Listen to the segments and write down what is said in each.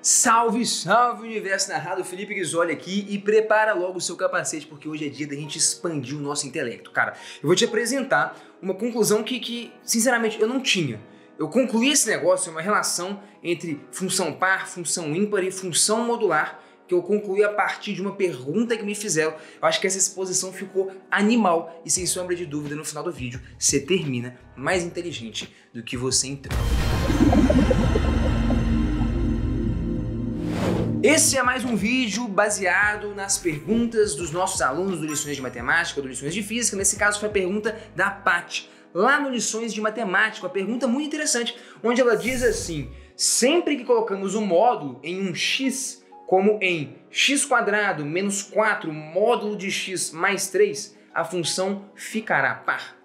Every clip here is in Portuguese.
Salve, salve universo narrado, Felipe Ghisoli aqui e prepara logo o seu capacete porque hoje é dia da gente expandir o nosso intelecto. Cara, eu vou te apresentar uma conclusão que sinceramente eu não tinha. Eu concluí esse negócio, uma relação entre função par, função ímpar e função modular que eu concluí a partir de uma pergunta que me fizeram. Eu acho que essa exposição ficou animal e sem sombra de dúvida no final do vídeo você termina mais inteligente do que você entrou. Esse é mais um vídeo baseado nas perguntas dos nossos alunos do Lições de Matemática, do Lições de Física. Nesse caso foi a pergunta da Paty, lá no Lições de Matemática, uma pergunta muito interessante, onde ela diz assim: sempre que colocamos um módulo em um x, como em x² menos 4 módulo de x mais 3, a função ficará par.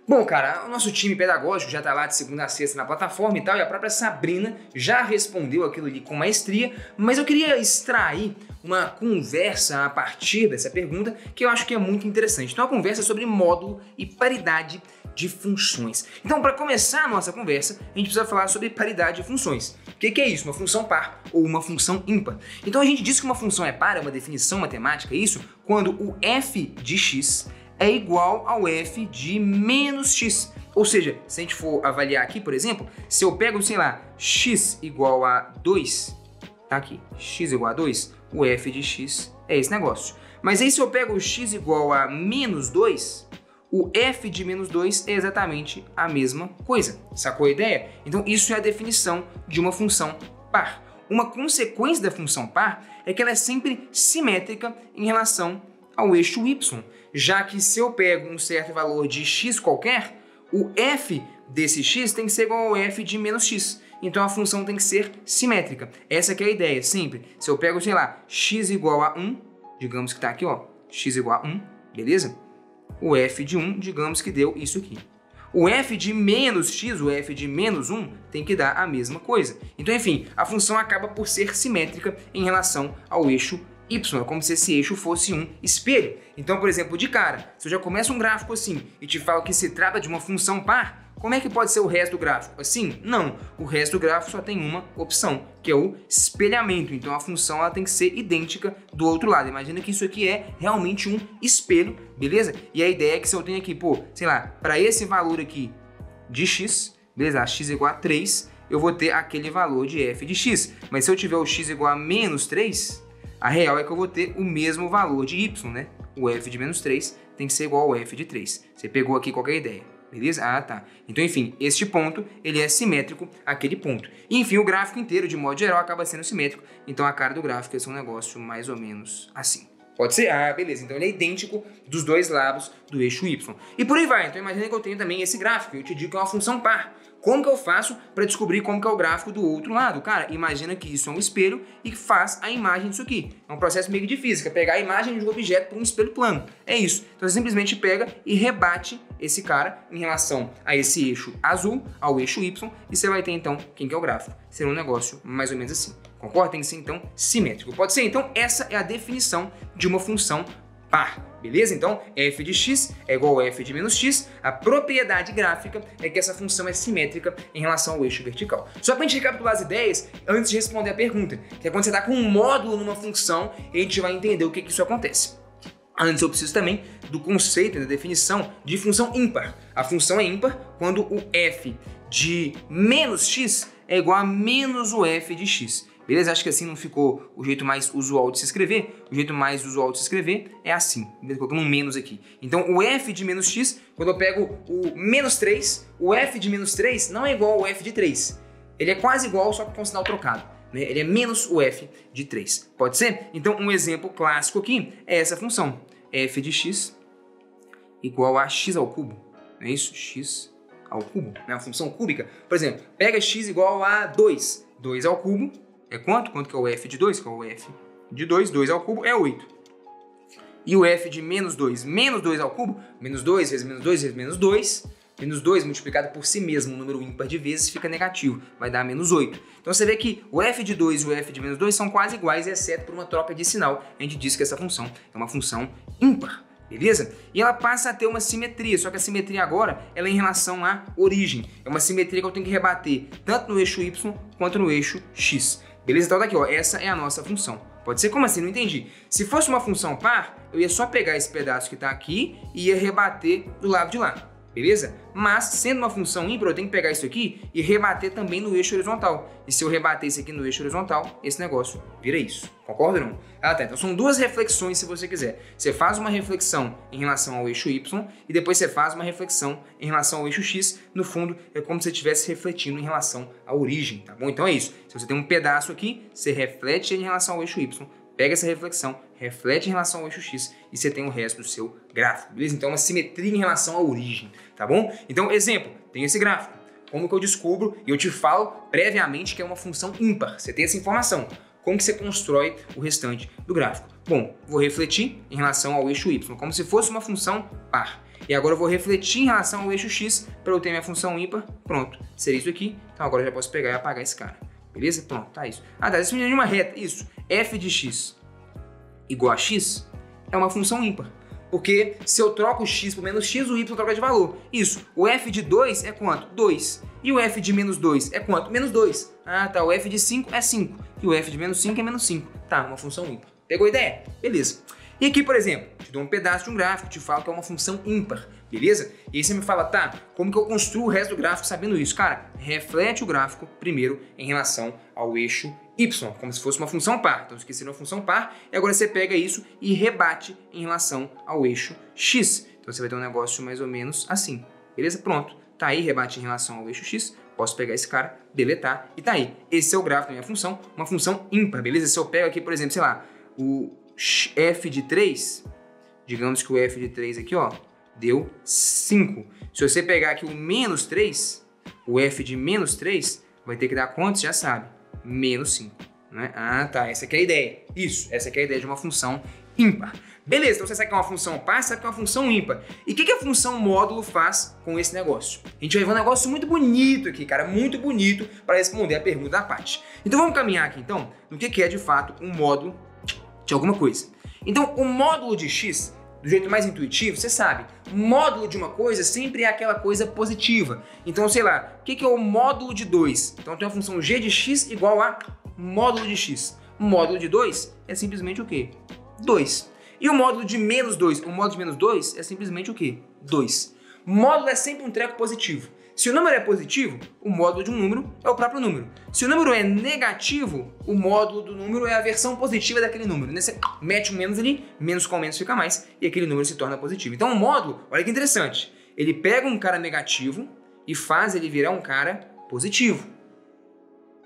Bom, cara, o nosso time pedagógico já tá lá de segunda a sexta na plataforma e tal, e a própria Sabrina já respondeu aquilo ali com maestria, mas eu queria extrair uma conversa a partir dessa pergunta que eu acho que é muito interessante. Então, uma conversa sobre módulo e paridade de funções. Então, para começar a nossa conversa, a gente precisa falar sobre paridade de funções. O que é isso? Uma função par ou uma função ímpar? Então, a gente diz que uma função é par, é uma definição matemática, é isso, quando o f de x é igual ao f de menos x. Ou seja, se a gente for avaliar aqui, por exemplo, se eu pego, sei lá, x igual a 2, tá aqui, x igual a 2, o f de x é esse negócio. Mas aí se eu pego o x igual a menos 2, o f de menos 2 é exatamente a mesma coisa. Sacou a ideia? Então isso é a definição de uma função par. Uma consequência da função par é que ela é sempre simétrica em relação ao eixo y, já que se eu pego um certo valor de x qualquer, o f desse x tem que ser igual ao f de menos x. Então a função tem que ser simétrica. Essa que é a ideia, sempre. Se eu pego, sei lá, x igual a 1, digamos que tá aqui, ó, x igual a 1, beleza? O f de 1, digamos que deu isso aqui. O f de menos x, o f de menos 1, tem que dar a mesma coisa. Então, enfim, a função acaba por ser simétrica em relação ao eixo y, é como se esse eixo fosse um espelho. Então, por exemplo, de cara, se eu já começo um gráfico assim e te falo que se trata de uma função par, como é que pode ser o resto do gráfico? Assim? Não. O resto do gráfico só tem uma opção, que é o espelhamento. Então a função ela tem que ser idêntica do outro lado. Imagina que isso aqui é realmente um espelho, beleza? E a ideia é que se eu tenho aqui, pô, sei lá, para esse valor aqui de x, beleza? X igual a 3, eu vou ter aquele valor de f de x. Mas se eu tiver o x igual a menos 3, a real é que eu vou ter o mesmo valor de y, né? O f de menos 3 tem que ser igual ao f de 3. Você pegou aqui qualquer ideia, beleza? Ah, tá. Então, enfim, este ponto, ele é simétrico àquele ponto. E, enfim, o gráfico inteiro, de modo geral, acaba sendo simétrico. Então, a cara do gráfico é um negócio mais ou menos assim. Pode ser? Ah, beleza. Então, ele é idêntico dos dois lados do eixo y. E por aí vai. Então, imagina que eu tenho também esse gráfico. Eu te digo que é uma função par. Como que eu faço para descobrir como que é o gráfico do outro lado? Cara, imagina que isso é um espelho e faz a imagem disso aqui. É um processo meio que de física, pegar a imagem de um objeto por um espelho plano. É isso. Então você simplesmente pega e rebate esse cara em relação a esse eixo azul, ao eixo y, e você vai ter então quem que é o gráfico. Será um negócio mais ou menos assim. Concorda? Tem que ser então simétrico. Pode ser? Então essa é a definição de uma função par. Beleza? Então, f de x é igual a f de menos x. A propriedade gráfica é que essa função é simétrica em relação ao eixo vertical. Só para a gente recapitular as ideias, antes de responder a pergunta, que é quando você está com um módulo numa função, a gente vai entender o que isso acontece. Antes eu preciso também do conceito, da definição de função ímpar. A função é ímpar quando o f de menos x é igual a menos o f de x. Beleza? Acho que assim não ficou o jeito mais usual de se escrever. O jeito mais usual de se escrever é assim, colocando um menos aqui. Então, o f de menos x, quando eu pego o menos 3, o f de menos 3 não é igual ao f de 3. Ele é quase igual, só que com sinal trocado, né? Ele é menos o f de 3. Pode ser? Então, um exemplo clássico aqui é essa função. F de x igual a x ao cubo. Não é isso? X ao cubo. É uma função cúbica. Por exemplo, pega x igual a 2. 2 ao cubo. É quanto? Quanto que é o f de 2? Que é o f de 2. 2 ao cubo é 8. E o f de menos 2? Menos 2 ao cubo? Menos 2 vezes menos 2 vezes menos 2. Menos 2 multiplicado por si mesmo, um número ímpar de vezes, fica negativo. Vai dar menos 8. Então você vê que o f de 2 e o f de menos 2 são quase iguais, exceto por uma troca de sinal. A gente diz que essa função é uma função ímpar. beleza? E ela passa a ter uma simetria, só que a simetria agora ela é em relação à origem. É uma simetria que eu tenho que rebater tanto no eixo Y quanto no eixo X. Beleza? Então daqui, ó, essa é a nossa função. Pode ser como assim? Não entendi. Se fosse uma função par, eu ia só pegar esse pedaço que está aqui e ia rebater do lado de lá. Beleza? Mas, sendo uma função ímpar, eu tenho que pegar isso aqui e rebater também no eixo horizontal. E se eu rebater isso aqui no eixo horizontal, esse negócio vira isso. Concorda ou não? Ah, tá. Então são duas reflexões se você quiser. Você faz uma reflexão em relação ao eixo Y e depois você faz uma reflexão em relação ao eixo X. No fundo, é como se você estivesse refletindo em relação à origem, tá bom? Então é isso. Se você tem um pedaço aqui, você reflete em relação ao eixo Y. Pega essa reflexão, reflete em relação ao eixo X e você tem o resto do seu gráfico, beleza? Então é uma simetria em relação à origem, tá bom? Então, exemplo, tem esse gráfico. Como que eu descubro e eu te falo previamente que é uma função ímpar? Você tem essa informação. Como que você constrói o restante do gráfico? Bom, vou refletir em relação ao eixo Y, como se fosse uma função par. E agora eu vou refletir em relação ao eixo X para eu ter minha função ímpar. Pronto, seria isso aqui. Então agora eu já posso pegar e apagar esse cara. Beleza? Pronto, tá isso. Ah, tá, isso é uma reta, isso. F de x igual a x é uma função ímpar. Porque se eu troco o x por menos x, o y troca de valor. Isso. O f de 2 é quanto? 2. E o f de menos 2 é quanto? Menos 2. Ah, tá. O f de 5 é 5. E o f de menos 5 é menos 5. Tá, uma função ímpar. Pegou a ideia? Beleza. E aqui, por exemplo, te dou um pedaço de um gráfico, te falo que é uma função ímpar, beleza? E aí você me fala, tá, como que eu construo o resto do gráfico sabendo isso? Cara, reflete o gráfico primeiro em relação ao eixo Y, como se fosse uma função par. Então, esqueci uma função par, e agora você pega isso e rebate em relação ao eixo X. Então, você vai ter um negócio mais ou menos assim, beleza? Pronto, tá aí, rebate em relação ao eixo X. Posso pegar esse cara, deletar, e tá aí. Esse é o gráfico da minha função, uma função ímpar, beleza? Se eu pego aqui, por exemplo, sei lá, o f de 3, digamos que o f de 3 aqui, ó, deu 5. Se você pegar aqui o menos 3, o f de menos 3 vai ter que dar quanto? Você já sabe, menos 5. Né? Ah, tá, essa aqui é a ideia. Isso, essa aqui é a ideia de uma função ímpar. Beleza, então você sabe que é uma função par, sabe que é uma função ímpar. E o que a função módulo faz com esse negócio? A gente vai ver um negócio muito bonito aqui, cara, muito bonito para responder a pergunta da Paty. Então vamos caminhar aqui, então, no que é de fato um módulo de alguma coisa. Então, o módulo de x, do jeito mais intuitivo, você sabe, módulo de uma coisa sempre é aquela coisa positiva. Então, sei lá, o que é o módulo de 2? Então, tem a função g de x igual a módulo de x. O módulo de 2 é simplesmente o quê? 2. E o módulo de menos 2? O módulo de menos 2 é simplesmente o quê? 2. Módulo é sempre um treco positivo. Se o número é positivo, o módulo de um número é o próprio número. Se o número é negativo, o módulo do número é a versão positiva daquele número. Você mete um menos ali, menos com menos fica mais, e aquele número se torna positivo. Então o módulo, olha que interessante, ele pega um cara negativo e faz ele virar um cara positivo.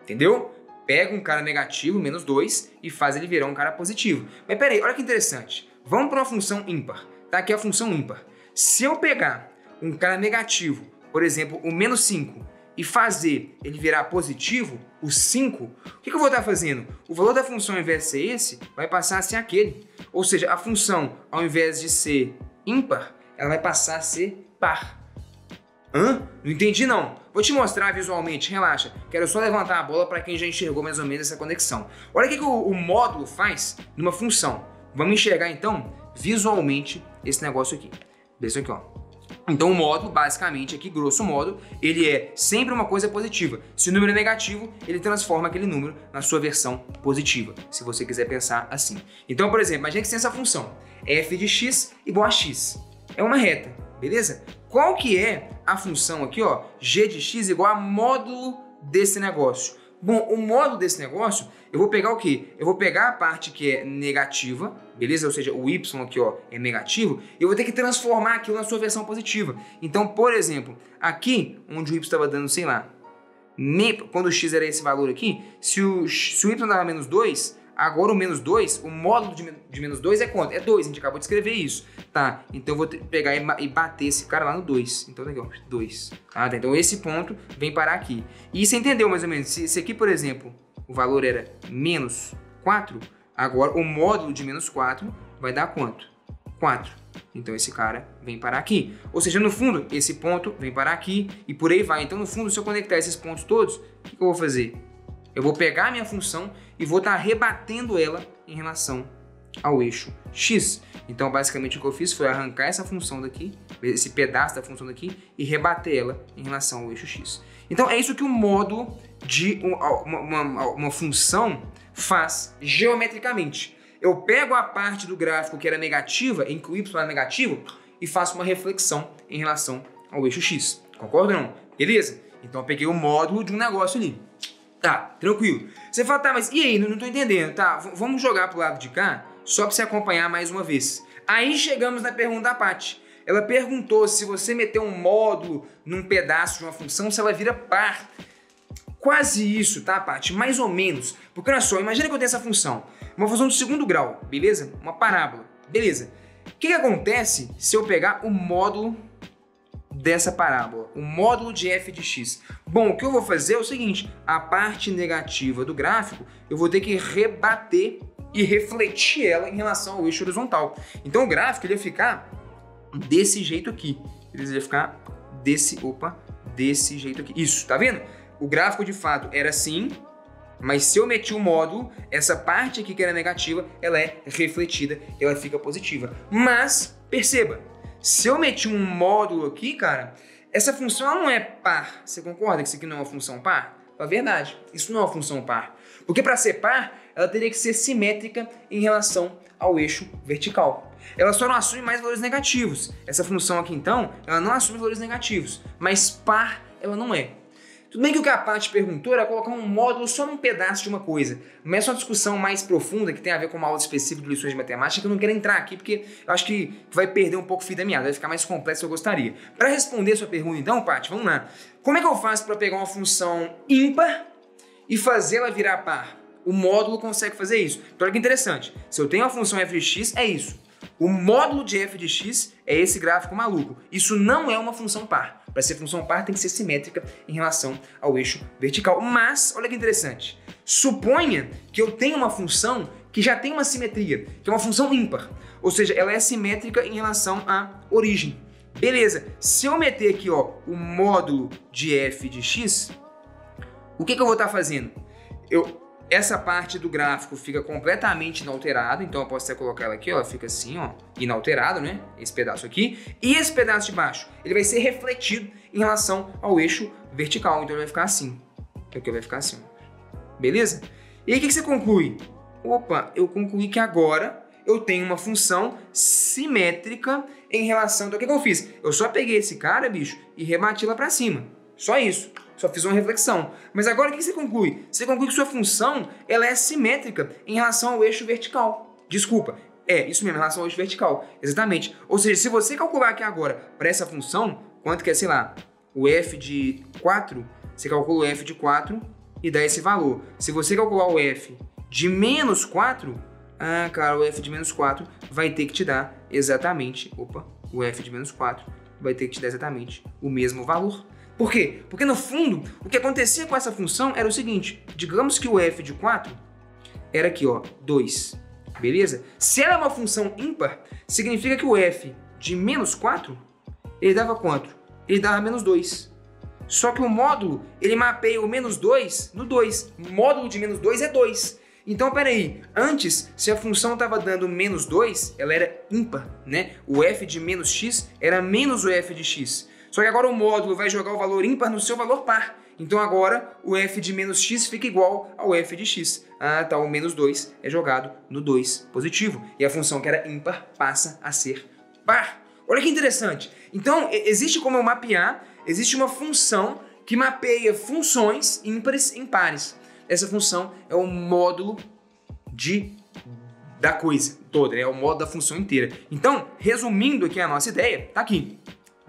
Entendeu? Pega um cara negativo, menos 2, e faz ele virar um cara positivo. Mas peraí, olha que interessante. Vamos para uma função ímpar. Tá aqui a função ímpar. Se eu pegar um cara negativo, por exemplo, o menos 5, e fazer ele virar positivo, o 5, o que eu vou estar fazendo? O valor da função, ao invés de ser esse, vai passar a ser aquele. Ou seja, a função, ao invés de ser ímpar, ela vai passar a ser par. Hã? Não entendi não. Vou te mostrar visualmente, relaxa. Quero só levantar a bola para quem já enxergou mais ou menos essa conexão. Olha o que o módulo faz numa função. Vamos enxergar então visualmente esse negócio aqui. Desse aqui, ó. Então o módulo, basicamente, aqui, grosso modo, ele é sempre uma coisa positiva. Se o número é negativo, ele transforma aquele número na sua versão positiva, se você quiser pensar assim. Então, por exemplo, imagina que você tem essa função, f de x igual a x. É uma reta, beleza? Qual que é a função aqui, ó, g de x igual a módulo desse negócio? Bom, o módulo desse negócio, eu vou pegar o quê? Eu vou pegar a parte que é negativa, beleza? Ou seja, o y aqui, ó, é negativo, e eu vou ter que transformar aquilo na sua versão positiva. Então, por exemplo, aqui, onde o y estava dando, sei lá, quando o x era esse valor aqui, se o y dava menos 2, agora o menos 2, o módulo de menos 2 é quanto? É 2, a gente acabou de escrever isso. Tá, então eu vou pegar e bater esse cara lá no 2. Então, aqui, ó, 2. Tá, então esse ponto vem parar aqui. E você entendeu mais ou menos? Se aqui, por exemplo, o valor era menos 4, agora o módulo de menos 4 vai dar quanto? 4. Então esse cara vem parar aqui. Ou seja, no fundo, esse ponto vem parar aqui e por aí vai. Então, no fundo, se eu conectar esses pontos todos, o que eu vou fazer? Eu vou pegar a minha função e vou estar rebatendo ela em relação ao eixo x. Então, basicamente, o que eu fiz foi arrancar essa função daqui, esse pedaço da função daqui, e rebater ela em relação ao eixo x. Então é isso que o módulo de uma função faz geometricamente. Eu pego a parte do gráfico que era negativa, em que o y era negativo, e faço uma reflexão em relação ao eixo x. Concorda ou não? Beleza? Então eu peguei o módulo de um negócio ali. Tá, tranquilo. Você fala, tá, mas e aí? Não tô entendendo. Tá, vamos jogar pro lado de cá, só pra você acompanhar mais uma vez. Aí chegamos na pergunta da Paty. Ela perguntou se você meter um módulo num pedaço de uma função, se ela vira par. Quase isso, tá, Paty? Mais ou menos. Porque olha só, imagina que eu tenho essa função. Uma função de segundo grau, beleza? Uma parábola, beleza. O que acontece se eu pegar o módulo dessa parábola? O módulo de f de x. Bom, o que eu vou fazer é o seguinte. A parte negativa do gráfico, eu vou ter que rebater e refletir ela em relação ao eixo horizontal. Então o gráfico ele ia ficar desse jeito aqui. Ele ia ficar desse jeito aqui. Isso, tá vendo? O gráfico de fato era assim, mas se eu meti o módulo, essa parte aqui que era negativa, ela é refletida, ela fica positiva. Mas, perceba, se eu meti um módulo aqui, cara, essa função ela não é par. Você concorda que isso aqui não é uma função par? É verdade, isso não é uma função par. Porque para ser par, ela teria que ser simétrica em relação ao eixo vertical. Ela só não assume mais valores negativos. Essa função aqui, então, ela não assume valores negativos, mas par ela não é. Tudo bem que o que a Paty perguntou era colocar um módulo só num pedaço de uma coisa, mas é uma discussão mais profunda que tem a ver com uma aula específica de lições de matemática que eu não quero entrar aqui porque eu acho que vai perder um pouco o fio da meada, vai ficar mais complexo do que eu gostaria. Para responder a sua pergunta então, Paty, vamos lá. Como é que eu faço para pegar uma função ímpar e fazê-la virar par? O módulo consegue fazer isso. Então olha que interessante, se eu tenho uma função f de x, é isso. O módulo de f de x é esse gráfico maluco. Isso não é uma função par. Para ser função par tem que ser simétrica em relação ao eixo vertical. Mas, olha que interessante. Suponha que eu tenho uma função que já tem uma simetria, que é uma função ímpar. Ou seja, ela é simétrica em relação à origem. Beleza. Se eu meter aqui ó, o módulo de f de x, o que eu vou estar fazendo? Essa parte do gráfico fica completamente inalterada, então eu posso até colocar ela aqui, ela fica assim, ó, inalterado, né? Esse pedaço aqui. E esse pedaço de baixo, ele vai ser refletido em relação ao eixo vertical, então ele vai ficar assim. Aqui vai ficar assim, ó. Beleza? E aí o que você conclui? Opa, eu concluí que agora eu tenho uma função simétrica em relação... Então o que eu fiz? Eu só peguei esse cara, bicho, e rebati lá pra cima. Só isso. Só fiz uma reflexão. Mas agora o que você conclui? Você conclui que sua função ela é simétrica em relação ao eixo vertical. Desculpa, é isso mesmo, em relação ao eixo vertical. Exatamente. Ou seja, se você calcular aqui agora para essa função, quanto que é, sei lá, o f de 4, você calcula o f de 4 e dá esse valor. Se você calcular o f de menos 4, cara, o f de menos 4 vai ter que te dar exatamente, o f de menos 4 vai ter que te dar exatamente o mesmo valor. Por quê? Porque no fundo, o que acontecia com essa função era o seguinte, digamos que o f de 4 era aqui, ó, 2, beleza? Se ela é uma função ímpar, significa que o f de menos 4, ele dava quanto? Ele dava menos 2. Só que o módulo, ele mapeia o menos 2 no 2. O módulo de menos 2 é 2. Então, peraí, antes, se a função estava dando menos 2, ela era ímpar, né? O f de menos x era menos o f de x. Só que agora o módulo vai jogar o valor ímpar no seu valor par. Então agora o f de menos x fica igual ao f de x. Tá, o menos 2 é jogado no 2 positivo. E a função que era ímpar passa a ser par. Olha que interessante. Então existe como eu mapear, existe uma função que mapeia funções ímpares em pares. Essa função é o módulo da coisa toda, é o módulo da função inteira. Então, resumindo aqui a nossa ideia, tá aqui.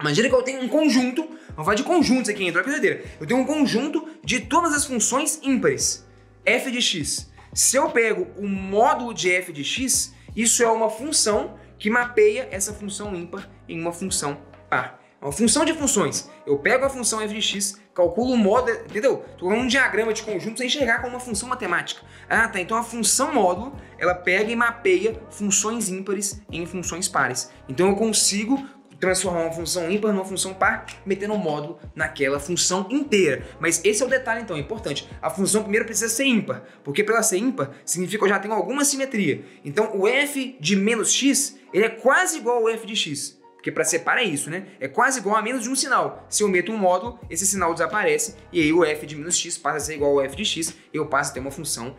Imagina que eu tenho um conjunto, vamos falar de conjuntos aqui, entrou a brincadeira. Eu tenho um conjunto de todas as funções ímpares, f de x. Se eu pego o módulo de f de x, isso é uma função que mapeia essa função ímpar em uma função par. É uma função de funções. Eu pego a função f de x, calculo o módulo, entendeu? Estou falando um diagrama de conjunto sem enxergar como uma função matemática. Tá, então a função módulo, ela pega e mapeia funções ímpares em funções pares. Então eu consigo transformar uma função ímpar numa função par, metendo um módulo naquela função inteira. Mas esse é o detalhe, então, é importante. A função primeiro precisa ser ímpar, porque para ela ser ímpar, significa que eu já tenho alguma simetria. Então, o f de menos x, ele é quase igual ao f de x. porque para separar é isso, né? É quase igual a menos de um sinal. Se eu meto um módulo, esse sinal desaparece e aí o f de menos x passa a ser igual ao f de x e eu passo a ter uma função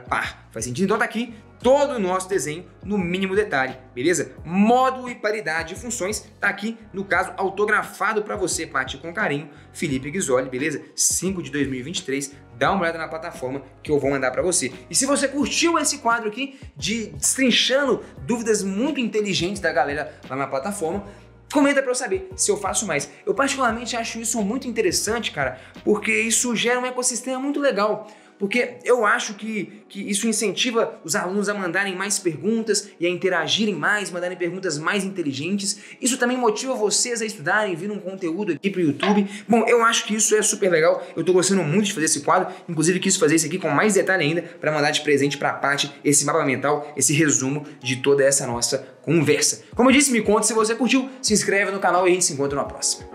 par. Faz sentido? Então tá aqui todo o nosso desenho no mínimo detalhe, beleza? Módulo e paridade de funções tá aqui, no caso, autografado para você, Paty, com carinho, Felipe Ghisoli, beleza? 5 de 2023, dá uma olhada na plataforma que eu vou mandar para você. E se você curtiu esse quadro aqui de destrinchando dúvidas muito inteligentes da galera lá na plataforma, comenta para eu saber se eu faço mais. Eu particularmente acho isso muito interessante, cara, porque isso gera um ecossistema muito legal. Porque eu acho que isso incentiva os alunos a mandarem mais perguntas e a interagirem mais, mandarem perguntas mais inteligentes. Isso também motiva vocês a estudarem, vir um conteúdo aqui pro YouTube. Bom, eu acho que isso é super legal. Eu tô gostando muito de fazer esse quadro. Inclusive, quis fazer isso aqui com mais detalhe ainda para mandar de presente pra Paty esse mapa mental, esse resumo de toda essa nossa conversa. Como eu disse, me conta se você curtiu, se inscreve no canal e a gente se encontra na próxima.